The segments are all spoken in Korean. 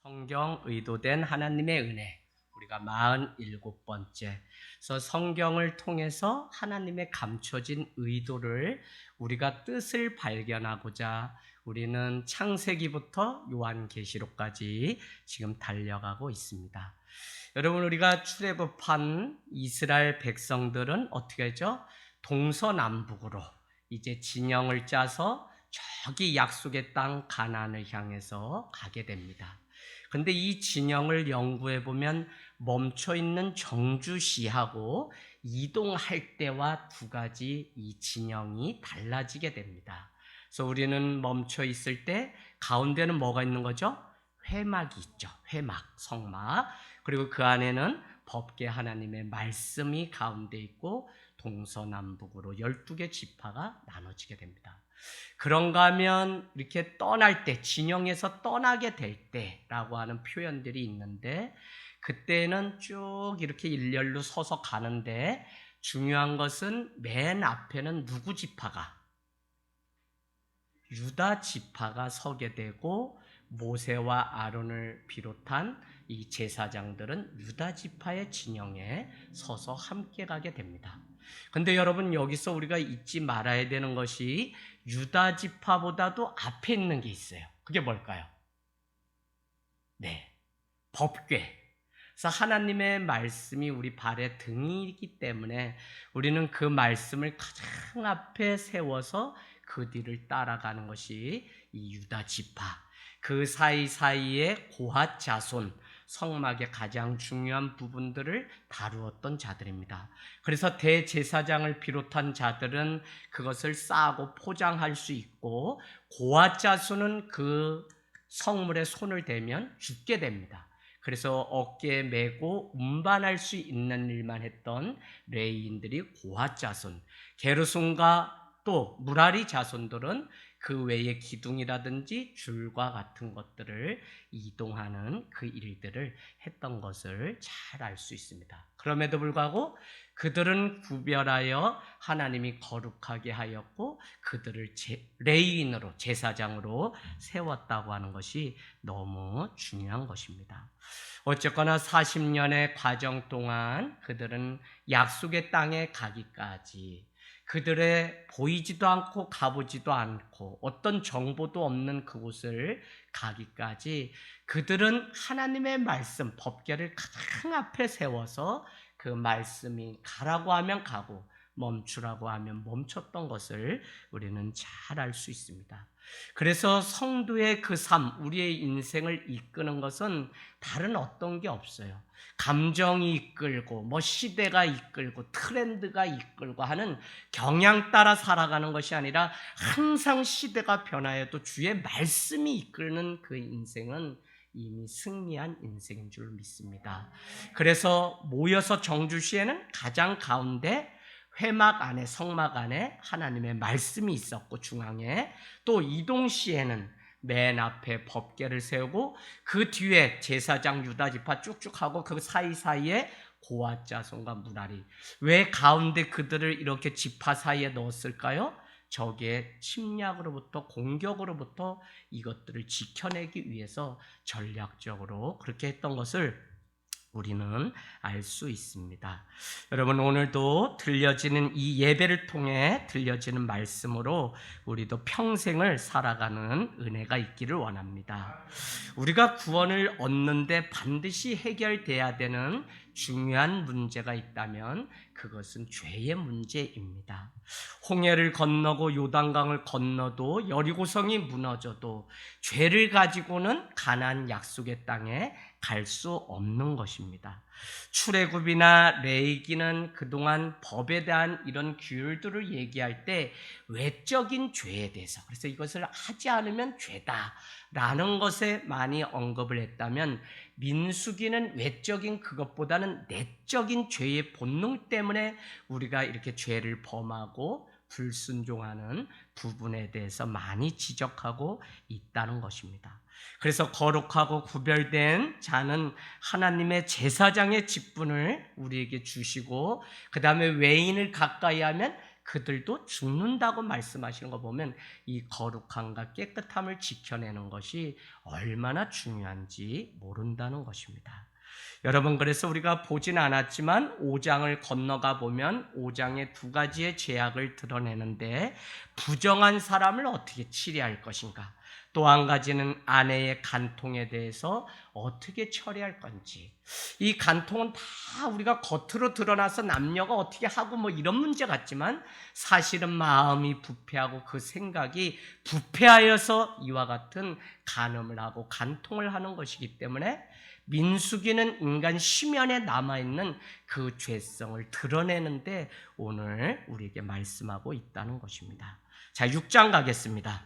성경 의도된 하나님의 은혜, 우리가 47번째. 그래서 성경을 통해서 하나님의 감춰진 의도를 우리가 뜻을 발견하고자 우리는 창세기부터 요한계시록까지 지금 달려가고 있습니다. 여러분, 우리가 출애굽한 이스라엘 백성들은 어떻게 하죠? 동서남북으로 이제 진영을 짜서 저기 약속의 땅 가나안을 향해서 가게 됩니다. 근데 이 진영을 연구해 보면 멈춰 있는 정주시하고 이동할 때와 두 가지 이 진영이 달라지게 됩니다. 그래서 우리는 멈춰 있을 때 가운데는 뭐가 있는 거죠? 회막이 있죠. 회막, 성막. 그리고 그 안에는 법궤 하나님의 말씀이 가운데 있고 동서남북으로 12개 지파가 나눠지게 됩니다. 그런가 하면 이렇게 떠날 때, 진영에서 떠나게 될 때라고 하는 표현들이 있는데, 그때는 쭉 이렇게 일렬로 서서 가는데 중요한 것은 맨 앞에는 누구 지파가? 유다 지파가 서게 되고, 모세와 아론을 비롯한 이 제사장들은 유다 지파의 진영에 서서 함께 가게 됩니다. 근데 여러분, 여기서 우리가 잊지 말아야 되는 것이 유다 지파보다도 앞에 있는 게 있어요. 그게 뭘까요? 네, 법궤. 그래서 하나님의 말씀이 우리 발의 등이기 때문에 우리는 그 말씀을 가장 앞에 세워서 그 뒤를 따라가는 것이 이 유다 지파. 그 사이사이에 고핫 자손, 성막의 가장 중요한 부분들을 다루었던 자들입니다. 그래서 대제사장을 비롯한 자들은 그것을 싸고 포장할 수 있고, 고핫 자손은 그 성물에 손을 대면 죽게 됩니다. 그래서 어깨에 메고 운반할 수 있는 일만 했던 레위인들이 고핫 자손, 게르손과 또 무라리 자손들은 그 외에 기둥이라든지 줄과 같은 것들을 이동하는 그 일들을 했던 것을 잘 알 수 있습니다. 그럼에도 불구하고 그들은 구별하여 하나님이 거룩하게 하였고 그들을 레위인으로, 제사장으로 세웠다고 하는 것이 너무 중요한 것입니다. 어쨌거나 40년의 과정 동안 그들은 약속의 땅에 가기까지, 그들의 보이지도 않고 가보지도 않고 어떤 정보도 없는 그곳을 가기까지 그들은 하나님의 말씀, 법궤를 가장 앞에 세워서 그 말씀이 가라고 하면 가고 멈추라고 하면 멈췄던 것을 우리는 잘 알 수 있습니다. 그래서 성도의 그 삶, 우리의 인생을 이끄는 것은 다른 어떤 게 없어요. 감정이 이끌고 시대가 이끌고 트렌드가 이끌고 하는 경향 따라 살아가는 것이 아니라 항상 시대가 변하여도 주의 말씀이 이끄는 그 인생은 이미 승리한 인생인 줄 믿습니다. 그래서 모여서 정주시에는 가장 가운데 회막 안에, 성막 안에 하나님의 말씀이 있었고, 중앙에 또 이동시에는 맨 앞에 법궤를 세우고 그 뒤에 제사장 유다 지파 쭉쭉 하고 그 사이사이에 고핫 자손과 무라리. 왜 가운데 그들을 이렇게 지파 사이에 넣었을까요? 적의 침략으로부터, 공격으로부터 이것들을 지켜내기 위해서 전략적으로 그렇게 했던 것을 우리는 알 수 있습니다. 여러분, 오늘도 들려지는 이 예배를 통해 들려지는 말씀으로 우리도 평생을 살아가는 은혜가 있기를 원합니다. 우리가 구원을 얻는데 반드시 해결돼야 되는 중요한 문제가 있다면 그것은 죄의 문제입니다. 홍해를 건너고 요단강을 건너도 여리고성이 무너져도 죄를 가지고는 가나안 약속의 땅에 갈 수 없는 것입니다. 출애굽이나 레위기는 그동안 법에 대한 이런 규율들을 얘기할 때 외적인 죄에 대해서, 그래서 이것을 하지 않으면 죄다라는 것에 많이 언급을 했다면, 민수기는 외적인 그것보다는 내적인 죄의 본능 때문에 우리가 이렇게 죄를 범하고 불순종하는 부분에 대해서 많이 지적하고 있다는 것입니다. 그래서 거룩하고 구별된 자는 하나님의 제사장의 직분을 우리에게 주시고, 그 다음에 외인을 가까이 하면 그들도 죽는다고 말씀하시는 거 보면 이 거룩함과 깨끗함을 지켜내는 것이 얼마나 중요한지 모른다는 것입니다. 여러분, 그래서 우리가 보진 않았지만 5장을 건너가 보면 5장의 두 가지의 죄악을 드러내는데, 부정한 사람을 어떻게 치리할 것인가, 또 한 가지는 아내의 간통에 대해서 어떻게 처리할 건지. 이 간통은 다 우리가 겉으로 드러나서 남녀가 어떻게 하고 뭐 이런 문제 같지만, 사실은 마음이 부패하고 그 생각이 부패하여서 이와 같은 간음을 하고 간통을 하는 것이기 때문에, 민수기는 인간 심연에 남아있는 그 죄성을 드러내는데 오늘 우리에게 말씀하고 있다는 것입니다. 자, 6장 가겠습니다.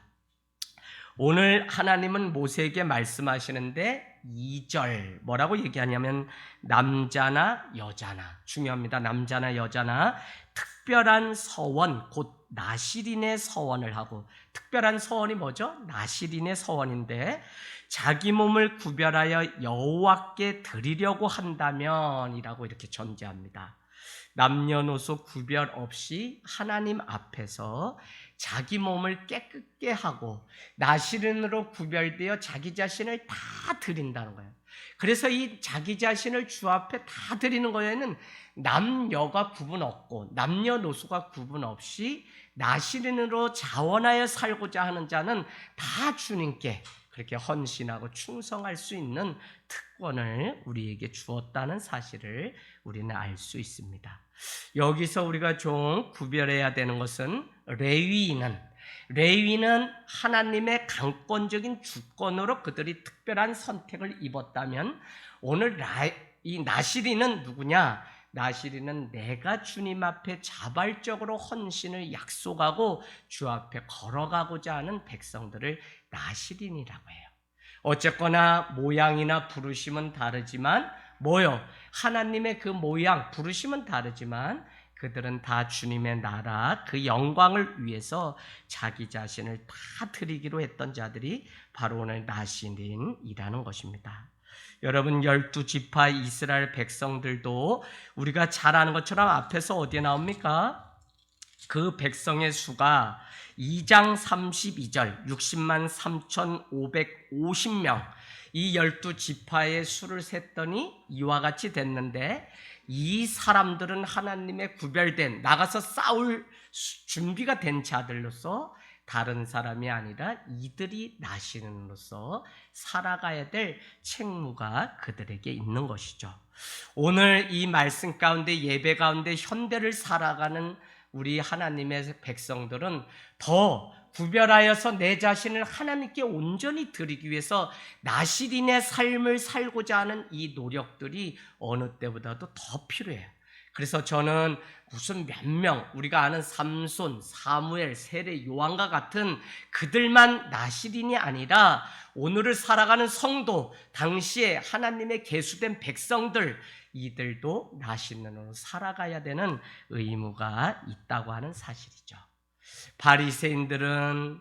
오늘 하나님은 모세에게 말씀하시는데 2절 뭐라고 얘기하냐면, 남자나 여자나, 중요합니다. 남자나 여자나 특별한 서원, 곧 나실인의 서원을 하고, 특별한 서원이 뭐죠? 나실인의 서원인데, 자기 몸을 구별하여 여호와께 드리려고 한다면 이라고 이렇게 전제합니다. 남녀노소 구별 없이 하나님 앞에서 자기 몸을 깨끗게 하고 나실인으로 구별되어 자기 자신을 다 드린다는 거예요. 그래서 이 자기 자신을 주 앞에 다 드리는 거에는 남녀가 구분 없고 남녀노소가 구분 없이 나실인으로 자원하여 살고자 하는 자는 다 주님께 그렇게 헌신하고 충성할 수 있는 특권을 우리에게 주었다는 사실을 우리는 알 수 있습니다. 여기서 우리가 좀 구별해야 되는 것은, 레위인은 하나님의 강권적인 주권으로 그들이 특별한 선택을 입었다면, 오늘 이 나실인은 누구냐? 나실인은 내가 주님 앞에 자발적으로 헌신을 약속하고 주 앞에 걸어가고자 하는 백성들을 나실인이라고 해요. 어쨌거나 모양이나 부르심은 다르지만 하나님의 그 모양, 부르심은 다르지만 그들은 다 주님의 나라, 그 영광을 위해서 자기 자신을 다 드리기로 했던 자들이 바로 오늘 나실인이라는 것입니다. 여러분, 12지파 이스라엘 백성들도 우리가 잘 아는 것처럼 앞에서 어디에 나옵니까? 그 백성의 수가 2장 32절 60만 3,550명, 이 12지파의 수를 셌더니 이와 같이 됐는데, 이 사람들은 하나님의 구별된, 나가서 싸울 준비가 된 자들로서 다른 사람이 아니라 이들이 나시는으로서 살아가야 될 책무가 그들에게 있는 것이죠. 오늘 이 말씀 가운데, 예배 가운데 현대를 살아가는 우리 하나님의 백성들은 더 구별하여서 내 자신을 하나님께 온전히 드리기 위해서 나실인의 삶을 살고자 하는 이 노력들이 어느 때보다도 더 필요해요. 그래서 저는 무슨 몇 명, 우리가 아는 삼손, 사무엘, 세례, 요한과 같은 그들만 나실인이 아니라 오늘을 살아가는 성도, 당시에 하나님의 계수된 백성들, 이들도 나실인으로 살아가야 되는 의무가 있다고 하는 사실이죠. 바리새인들은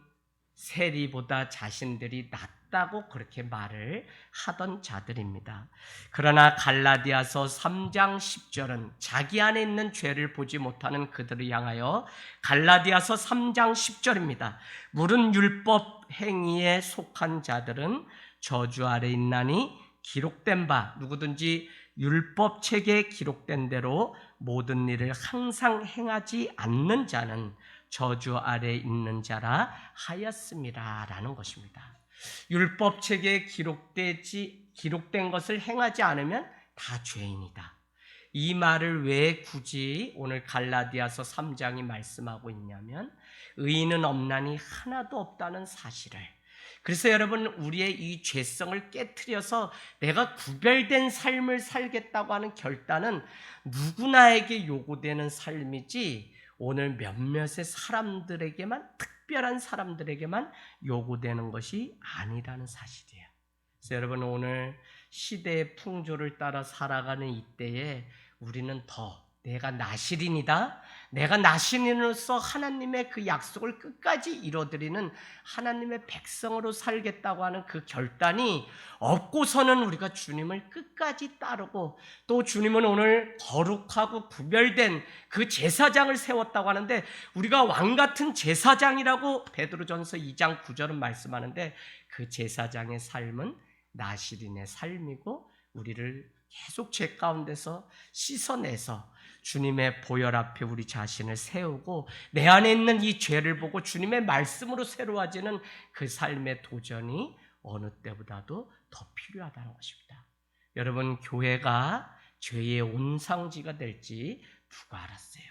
세리보다 자신들이 낫다고 그렇게 말을 하던 자들입니다. 그러나 갈라디아서 3장 10절은 자기 안에 있는 죄를 보지 못하는 그들을 향하여, 갈라디아서 3장 10절입니다. 물은 율법 행위에 속한 자들은 저주 아래 있나니 기록된 바, 누구든지 율법책에 기록된 대로 모든 일을 항상 행하지 않는 자는 저주 아래 있는 자라 하였습니다 라는 것입니다. 율법책에 기록된 것을 행하지 않으면 다 죄인이다. 이 말을 왜 굳이 오늘 갈라디아서 3장이 말씀하고 있냐면, 의인은 없나니 하나도 없다는 사실을. 그래서 여러분, 우리의 이 죄성을 깨트려서 내가 구별된 삶을 살겠다고 하는 결단은 누구나에게 요구되는 삶이지, 오늘 몇몇의 사람들에게만, 특별한 사람들에게만 요구되는 것이 아니라는 사실이에요. 그래서 여러분, 오늘 시대의 풍조를 따라 살아가는 이때에 우리는 더 내가 나시린이다. 내가 나시린으로서 하나님의 그 약속을 끝까지 이뤄드리는 하나님의 백성으로 살겠다고 하는 그 결단이 없고서는 우리가 주님을 끝까지 따르고, 또 주님은 오늘 거룩하고 구별된 그 제사장을 세웠다고 하는데, 우리가 왕같은 제사장이라고 베드로전서 2장 9절은 말씀하는데, 그 제사장의 삶은 나시린의 삶이고, 우리를 계속 죄 가운데서 씻어내서 주님의 보혈 앞에 우리 자신을 세우고, 내 안에 있는 이 죄를 보고 주님의 말씀으로 새로워지는 그 삶의 도전이 어느 때보다도 더 필요하다는 것입니다. 여러분, 교회가 죄의 온상지가 될지 누가 알았어요?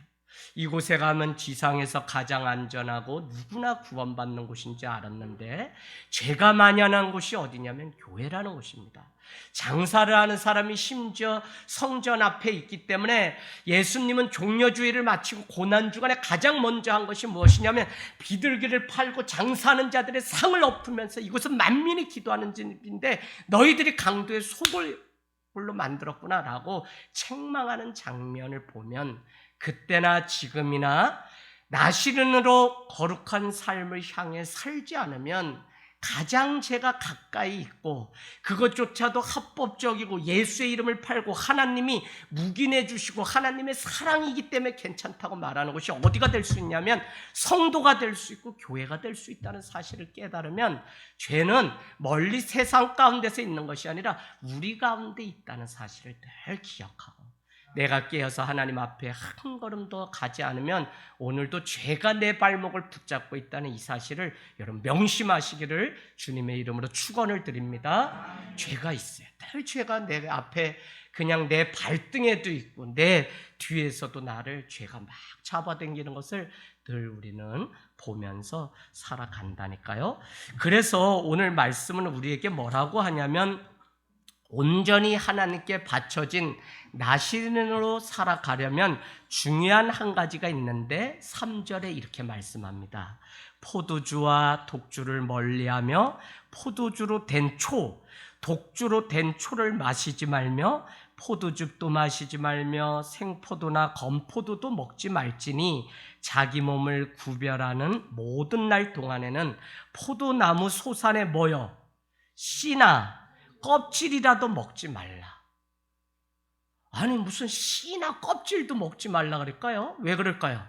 이곳에 가면 지상에서 가장 안전하고 누구나 구원받는 곳인지 알았는데, 죄가 만연한 곳이 어디냐면 교회라는 곳입니다. 장사를 하는 사람이 심지어 성전 앞에 있기 때문에 예수님은 종려주의를 마치고 고난주간에 가장 먼저 한 것이 무엇이냐면, 비둘기를 팔고 장사하는 자들의 상을 엎으면서 이곳은 만민이 기도하는 집인데 너희들이 강도의 소굴로 만들었구나 라고 책망하는 장면을 보면, 그때나 지금이나 나시린으로 거룩한 삶을 향해 살지 않으면 가장 죄가 가까이 있고, 그것조차도 합법적이고 예수의 이름을 팔고 하나님이 묵인해 주시고 하나님의 사랑이기 때문에 괜찮다고 말하는 것이 어디가 될 수 있냐면 성도가 될 수 있고 교회가 될 수 있다는 사실을 깨달으면, 죄는 멀리 세상 가운데서 있는 것이 아니라 우리 가운데 있다는 사실을 늘 기억하고, 내가 깨어서 하나님 앞에 한 걸음 더 가지 않으면 오늘도 죄가 내 발목을 붙잡고 있다는 이 사실을 여러분 명심하시기를 주님의 이름으로 축원을 드립니다. 죄가 있어요. 늘 죄가 내 앞에 그냥 내 발등에도 있고 내 뒤에서도 나를 죄가 막 잡아당기는 것을 늘 우리는 보면서 살아간다니까요. 그래서 오늘 말씀은 우리에게 뭐라고 하냐면, 온전히 하나님께 바쳐진 나시린으로 살아가려면 중요한 한 가지가 있는데 3절에 이렇게 말씀합니다. 포도주와 독주를 멀리하며 포도주로 된 초, 독주로 된 초를 마시지 말며 포도즙도 마시지 말며 생포도나 건포도도 먹지 말지니 자기 몸을 구별하는 모든 날 동안에는 포도나무 소산에 모여 씨나 껍질이라도 먹지 말라. 아니 무슨 씨나 껍질도 먹지 말라 그럴까요? 왜 그럴까요?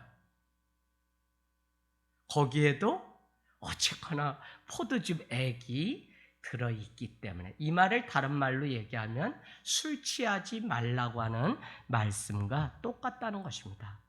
거기에도 어쨌거나 포도즙 액이 들어있기 때문에, 이 말을 다른 말로 얘기하면 술 취하지 말라고 하는 말씀과 똑같다는 것입니다.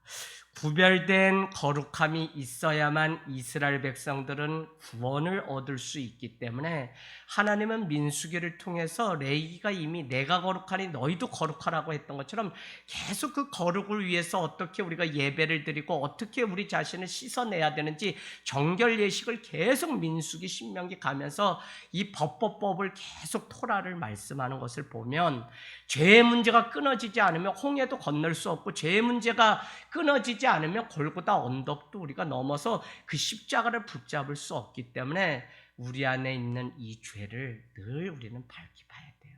구별된 거룩함이 있어야만 이스라엘 백성들은 구원을 얻을 수 있기 때문에, 하나님은 민수기를 통해서 레위기가 이미 내가 거룩하니 너희도 거룩하라고 했던 것처럼 계속 그 거룩을 위해서 어떻게 우리가 예배를 드리고 어떻게 우리 자신을 씻어내야 되는지 정결 예식을 계속 민수기 신명기 가면서 이 법법을 계속 토라를 말씀하는 것을 보면, 죄의 문제가 끊어지지 않으면 홍해도 건널 수 없고, 죄의 문제가 끊어지지 않으면 골고다 언덕도 우리가 넘어서 그 십자가를 붙잡을 수 없기 때문에 우리 안에 있는 이 죄를 늘 우리는 밝히 봐야 돼요.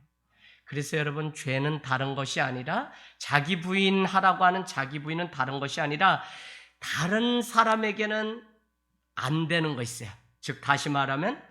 그래서 여러분, 죄는 다른 것이 아니라, 자기 부인하라고 하는 자기 부인은 다른 것이 아니라 다른 사람에게는 안 되는 거 있어요. 즉 다시 말하면,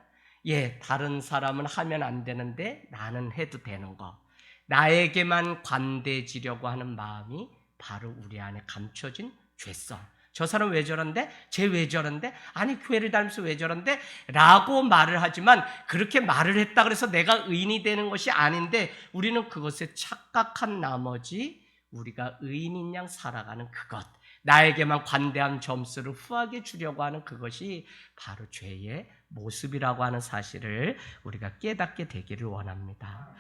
다른 사람은 하면 안 되는데 나는 해도 되는 거, 나에게만 관대해지려고 하는 마음이 바로 우리 안에 감춰진 죄성. 저 사람 왜 저런데? 쟤 왜 저런데? 아니 교회를 다니면서 왜 저런데? 라고 말을 하지만, 그렇게 말을 했다 그래서 내가 의인이 되는 것이 아닌데, 우리는 그것에 착각한 나머지 우리가 의인인 양 살아가는 그것, 나에게만 관대한 점수를 후하게 주려고 하는 그것이 바로 죄의 모습이라고 하는 사실을 우리가 깨닫게 되기를 원합니다.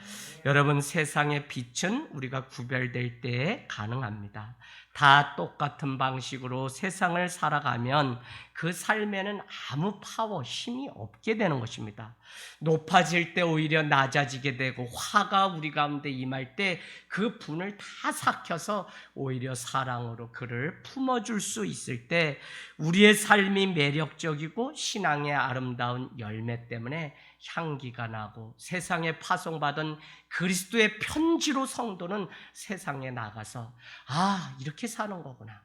여러분, 세상의 빛은 우리가 구별될 때에 가능합니다. 다 똑같은 방식으로 세상을 살아가면 그 삶에는 아무 파워, 힘이 없게 되는 것입니다. 높아질 때 오히려 낮아지게 되고, 화가 우리 가운데 임할 때 그 분을 다 삭혀서 오히려 사랑으로 그를 품어줄 수 있을 때 우리의 삶이 매력적이고 신앙의 아름다움, 아름다운 열매 때문에 향기가 나고 세상에 파송받은 그리스도의 편지로 성도는 세상에 나가서 이렇게 사는 거구나.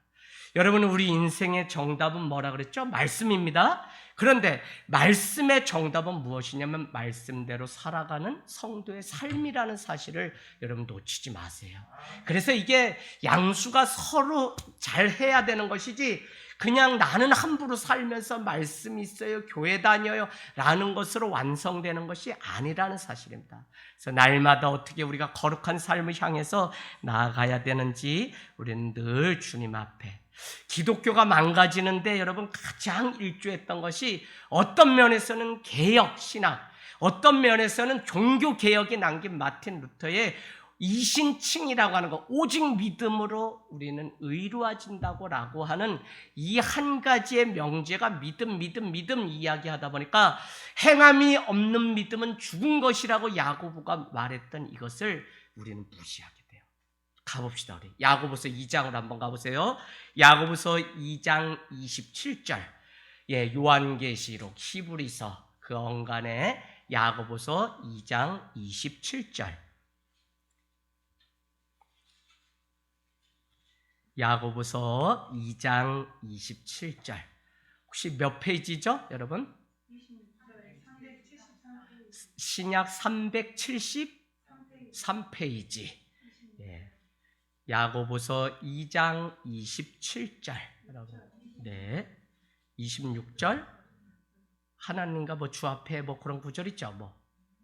여러분, 우리 인생의 정답은 뭐라 그랬죠? 말씀입니다. 그런데 말씀의 정답은 무엇이냐면 말씀대로 살아가는 성도의 삶이라는 사실을 여러분 놓치지 마세요. 그래서 이게 양수가 서로 잘 해야 되는 것이지 그냥 나는 함부로 살면서 말씀 있어요, 교회 다녀요 라는 것으로 완성되는 것이 아니라는 사실입니다. 그래서 날마다 어떻게 우리가 거룩한 삶을 향해서 나아가야 되는지 우리는 늘 주님 앞에, 기독교가 망가지는데 여러분 가장 일조했던 것이 어떤 면에서는 개혁신학, 어떤 면에서는 종교개혁이 남긴 마틴 루터의 이신칭이라고 하는 것, 오직 믿음으로 우리는 의로워진다고 라고 하는 이 한 가지의 명제가 믿음 이야기하다 보니까 행함이 없는 믿음은 죽은 것이라고 야고보가 말했던 이것을 우리는 무시하게 돼요. 가봅시다. 우리 야고보서 2장으로 한번 가보세요. 야고보서 2장 27절. 요한계시록, 히브리서 그 언간에 야고보서 2장 27절. 야고보서 2장 27절. 혹시 몇 페이지죠, 여러분? 신약 373페이지. 야고보서 2장 27절. 네. 26절. 하나님과 주 앞에 그런 구절 있죠,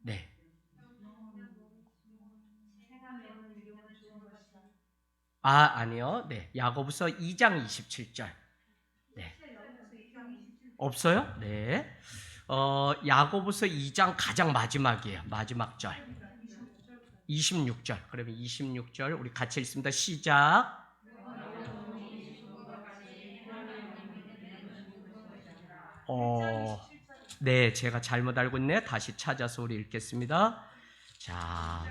네. 아니요. 네. 야고보서 2장 27절. 네. 없어요? 네. 야고보서 2장 가장 마지막이에요. 마지막 절. 26절. 그러면 26절 우리 같이 읽습니다. 시작. 네, 제가 잘못 알고 있네. 다시 찾아서 우리 읽겠습니다. 자,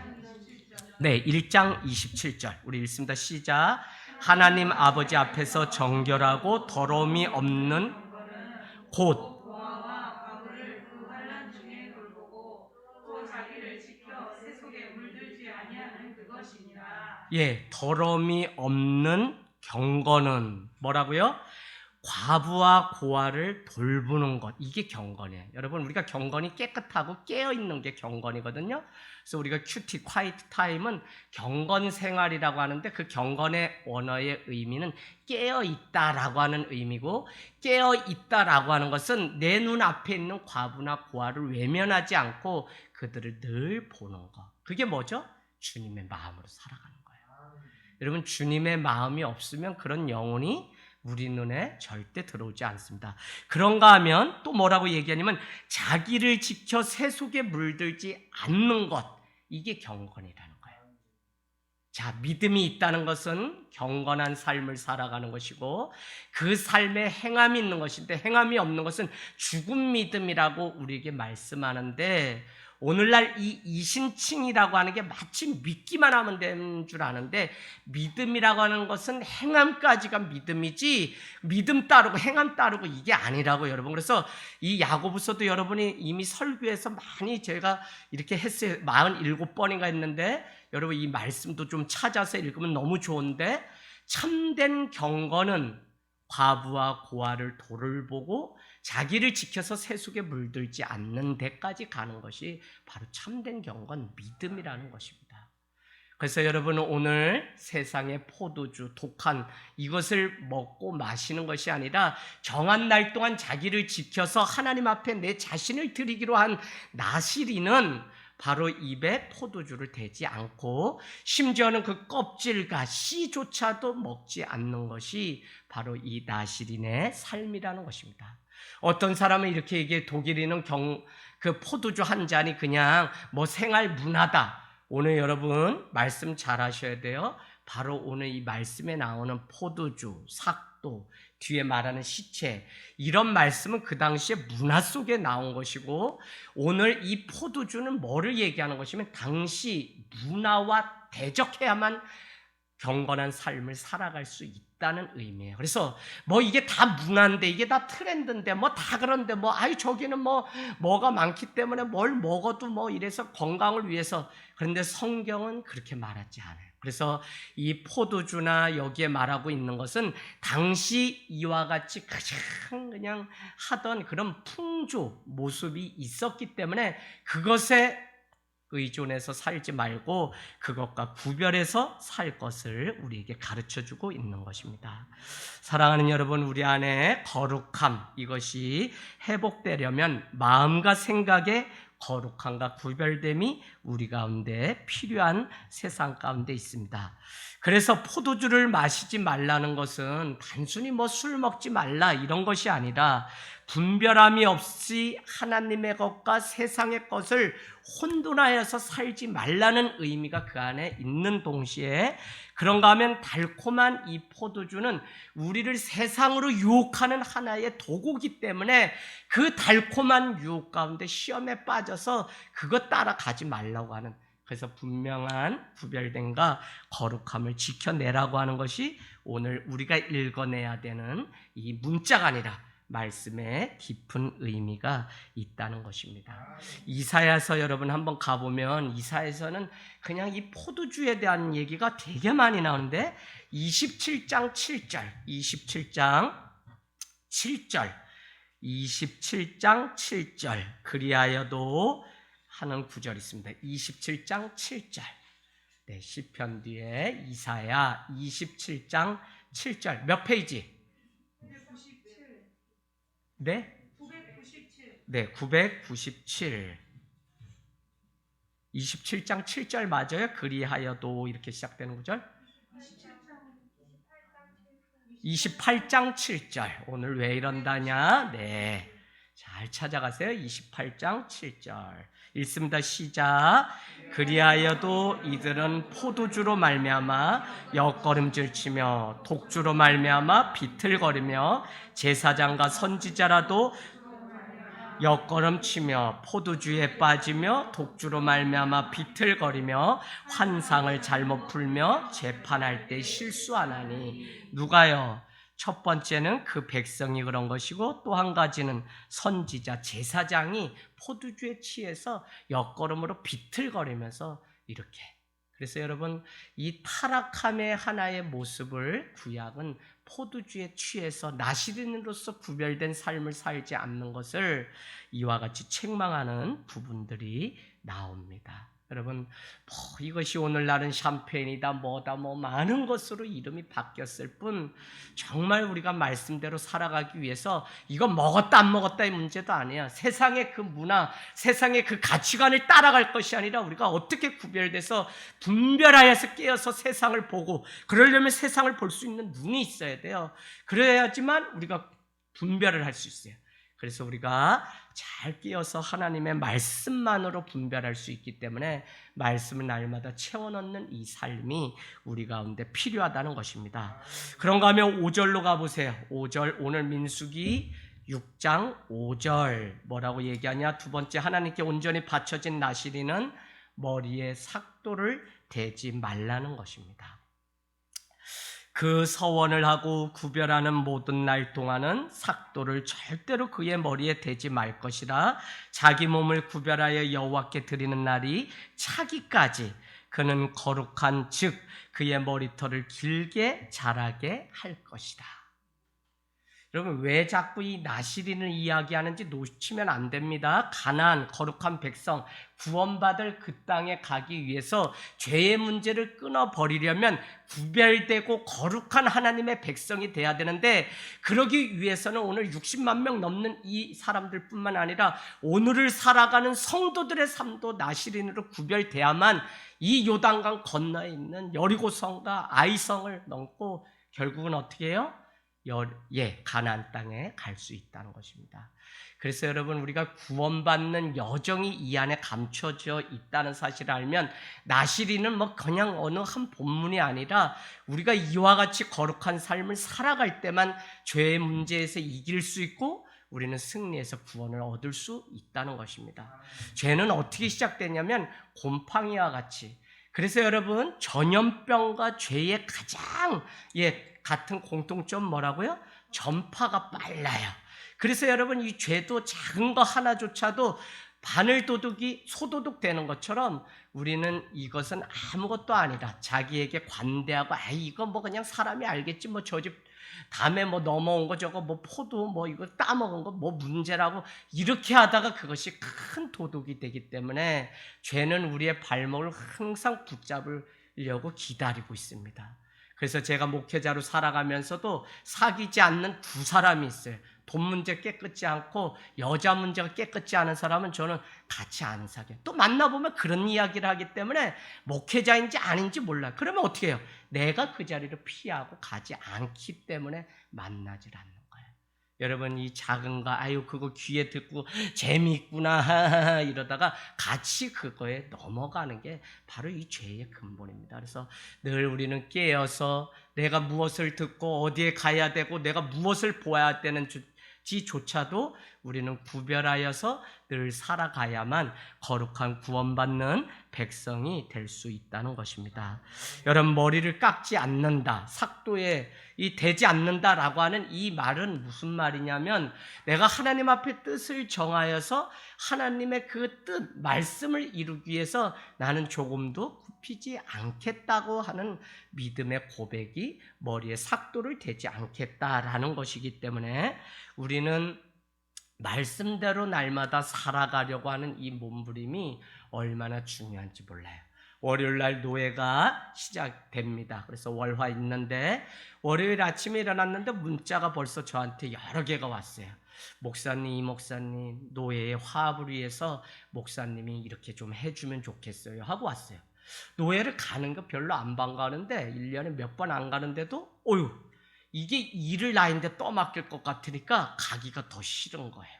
네, 1장 27절 우리 읽습니다. 시작. 하나님 아버지 앞에서 정결하고 더러움이 없는 곧 더러움이 없는 경건은 뭐라고요? 과부와 고아를 돌보는 것, 이게 경건이에요. 여러분, 우리가 경건이 깨끗하고 깨어있는 게 경건이거든요. 그래서 우리가 큐티, 콰이트 타임은 경건 생활이라고 하는데 그 경건의 원어의 의미는 깨어있다라고 하는 의미고, 깨어있다라고 하는 것은 내 눈앞에 있는 과부나 고아를 외면하지 않고 그들을 늘 보는 것. 그게 뭐죠? 주님의 마음으로 살아가는 거예요. 여러분, 주님의 마음이 없으면 그런 영혼이 우리 눈에 절대 들어오지 않습니다. 그런가 하면 또 뭐라고 얘기하냐면 자기를 지켜 세속에 물들지 않는 것, 이게 경건이라는 거예요. 자, 믿음이 있다는 것은 경건한 삶을 살아가는 것이고 그 삶에 행함이 있는 것인데 행함이 없는 것은 죽은 믿음이라고 우리에게 말씀하는데, 오늘날 이 이신칭이라고 하는 게 마치 믿기만 하면 되는 줄 아는데 믿음이라고 하는 것은 행함까지가 믿음이지 믿음 따르고 행함 따르고 이게 아니라고 여러분. 그래서 이 야고보서도 여러분이 이미 설교에서 많이 제가 이렇게 했어요. 47번인가 했는데 여러분 이 말씀도 좀 찾아서 읽으면 너무 좋은데, 참된 경건은 과부와 고아를 돌보고 자기를 지켜서 세속에 물들지 않는 데까지 가는 것이 바로 참된 경건, 믿음이라는 것입니다. 그래서 여러분은 오늘 세상의 포도주, 독한 이것을 먹고 마시는 것이 아니라 정한 날 동안 자기를 지켜서 하나님 앞에 내 자신을 드리기로 한 나시리는 바로 입에 포도주를 대지 않고 심지어는 그 껍질과 씨조차도 먹지 않는 것이 바로 이 나시린의 삶이라는 것입니다. 어떤 사람은 이렇게 얘기해, 독일인은 그 포도주 한 잔이 그냥 생활 문화다. 오늘 여러분 말씀 잘 하셔야 돼요. 바로 오늘 이 말씀에 나오는 포도주, 삭도, 뒤에 말하는 시체, 이런 말씀은 그 당시에 문화 속에 나온 것이고, 오늘 이 포도주는 뭐를 얘기하는 것이면 당시 문화와 대적해야만 경건한 삶을 살아갈 수 있다는 의미예요. 그래서 뭐 이게 다 문화인데, 이게 다 트렌드인데, 뭐 다 그런데, 뭐 아이 저기는 뭐가 많기 때문에 뭘 먹어도 뭐 이래서 건강을 위해서. 그런데 성경은 그렇게 말하지 않아요. 그래서 이 포도주나 여기에 말하고 있는 것은 당시 이와 같이 가장 그냥 하던 그런 풍조 모습이 있었기 때문에 그것에 의존해서 살지 말고 그것과 구별해서 살 것을 우리에게 가르쳐주고 있는 것입니다. 사랑하는 여러분, 우리 안에 거룩함, 이것이 회복되려면 마음과 생각의 거룩함과 구별됨이 우리 가운데 필요한 세상 가운데 있습니다. 그래서 포도주를 마시지 말라는 것은 단순히 술 먹지 말라 이런 것이 아니라 분별함이 없이 하나님의 것과 세상의 것을 혼돈하여서 살지 말라는 의미가 그 안에 있는 동시에, 그런가 하면 달콤한 이 포도주는 우리를 세상으로 유혹하는 하나의 도구이기 때문에 그 달콤한 유혹 가운데 시험에 빠져서 그것 따라가지 말라고 하는, 그래서 분명한 구별됨과 거룩함을 지켜내라고 하는 것이 오늘 우리가 읽어내야 되는 이 문자가 아니라 말씀에 깊은 의미가 있다는 것입니다. 이사야서 여러분 한번 가보면 이사야서는 그냥 이 포도주에 대한 얘기가 되게 많이 나오는데 27장 7절, 27장 7절 그리하여도 하는 구절이 있습니다. 27장 7절. 네, 시편 뒤에 이사야 27장 7절. 몇 페이지? 997. 네? 997. 네, 997. 27장 7절 맞아요? 그리하여도 이렇게 시작되는 구절? 28장 7절. 오늘 왜 이런다냐? 네. 잘 찾아가세요. 28장 7절. 읽습니다. 시작. 그리하여도 이들은 포도주로 말미암아 엿걸음질 치며 독주로 말미암아 비틀거리며 제사장과 선지자라도 엿걸음치며 포도주에 빠지며 독주로 말미암아 비틀거리며 환상을 잘못 풀며 재판할 때 실수하나니. 누가요? 첫 번째는 그 백성이 그런 것이고, 또 한 가지는 선지자, 제사장이 포도주에 취해서 엿걸음으로 비틀거리면서 이렇게. 그래서 여러분, 이 타락함의 하나의 모습을 구약은 포도주에 취해서 나시린으로서 구별된 삶을 살지 않는 것을 이와 같이 책망하는 부분들이 나옵니다. 여러분, 이것이 오늘날은 샴페인이다 뭐다 많은 것으로 이름이 바뀌었을 뿐, 정말 우리가 말씀대로 살아가기 위해서 이거 먹었다 안 먹었다의 문제도 아니야. 세상의 그 문화, 세상의 그 가치관을 따라갈 것이 아니라 우리가 어떻게 구별돼서 분별하여서 깨어서 세상을 보고, 그러려면 세상을 볼 수 있는 눈이 있어야 돼요. 그래야지만 우리가 분별을 할 수 있어요. 그래서 우리가 잘 깨어서 하나님의 말씀만으로 분별할 수 있기 때문에 말씀을 날마다 채워넣는 이 삶이 우리 가운데 필요하다는 것입니다. 그런가 하면 5절로 가보세요. 5절, 오늘 민수기 6장 5절 뭐라고 얘기하냐? 두 번째, 하나님께 온전히 바쳐진 나시리는 머리에 삭도를 대지 말라는 것입니다. 그 서원을 하고 구별하는 모든 날 동안은 삭도를 절대로 그의 머리에 대지 말 것이라. 자기 몸을 구별하여 여호와께 드리는 날이 차기까지 그는 거룩한 즉 그의 머리털을 길게 자라게 할 것이다. 여러분, 왜 자꾸 이 나시린을 이야기하는지 놓치면 안 됩니다. 가나안, 거룩한 백성, 구원받을 그 땅에 가기 위해서 죄의 문제를 끊어버리려면 구별되고 거룩한 하나님의 백성이 돼야 되는데, 그러기 위해서는 오늘 60만 명 넘는 이 사람들 뿐만 아니라 오늘을 살아가는 성도들의 삶도 나시린으로 구별돼야만 이 요단강 건너에 있는 여리고성과 아이성을 넘고 결국은 어떻게 해요? 가나안 땅에 갈 수 있다는 것입니다. 그래서 여러분, 우리가 구원받는 여정이 이 안에 감춰져 있다는 사실을 알면 나시린은 그냥 어느 한 본문이 아니라 우리가 이와 같이 거룩한 삶을 살아갈 때만 죄의 문제에서 이길 수 있고 우리는 승리해서 구원을 얻을 수 있다는 것입니다. 죄는 어떻게 시작되냐면 곰팡이와 같이 그래서 여러분, 전염병과 죄의 가장 같은 공통점 뭐라고요? 전파가 빨라요. 그래서 여러분, 이 죄도 작은 거 하나조차도 바늘도둑이 소도둑 되는 것처럼 우리는 이것은 아무것도 아니라 자기에게 관대하고 이거 뭐 그냥 사람이 알겠지, 뭐 저 집 담에 뭐 넘어온 거 저거 뭐 포도 뭐 이거 따먹은 거 뭐 문제라고 이렇게 하다가 그것이 큰 도둑이 되기 때문에 죄는 우리의 발목을 항상 붙잡으려고 기다리고 있습니다. 그래서 제가 목회자로 살아가면서도 사귀지 않는 두 사람이 있어요. 돈 문제 깨끗지 않고 여자 문제가 깨끗지 않은 사람은 저는 같이 안 사귀어요. 또 만나보면 그런 이야기를 하기 때문에 목회자인지 아닌지 몰라요. 그러면 어떻게 해요? 내가 그 자리를 피하고 가지 않기 때문에 만나질 않는 거예요. 여러분, 이 작은 거 그거 귀에 듣고 재미있구나 이러다가 같이 그거에 넘어가는 게 바로 이 죄의 근본입니다. 그래서 늘 우리는 깨어서 내가 무엇을 듣고 어디에 가야 되고 내가 무엇을 보아야 되는지조차도 우리는 구별하여서 늘 살아가야만 거룩한 구원받는 백성이 될 수 있다는 것입니다. 여러분, 머리를 깎지 않는다, 삭도에 되지 않는다라고 하는 이 말은 무슨 말이냐면, 내가 하나님 앞에 뜻을 정하여서 하나님의 그 뜻, 말씀을 이루기 위해서 나는 조금도 굽히지 않겠다고 하는 믿음의 고백이 머리에 삭도를 대지 않겠다라는 것이기 때문에 우리는 말씀대로 날마다 살아가려고 하는 이 몸부림이 얼마나 중요한지 몰라요. 월요일 날 노예가 시작됩니다. 그래서 월화 있는데 월요일 아침에 일어났는데 문자가 벌써 저한테 여러 개가 왔어요. 목사님, 노예의 화합을 위해서 목사님이 이렇게 좀 해주면 좋겠어요 하고 왔어요. 노예를 가는 거 별로 안 반가워하는데 1년에 몇 번 안 가는데도 이게 일을 나인데 떠맡길 것 같으니까 가기가 더 싫은 거예요.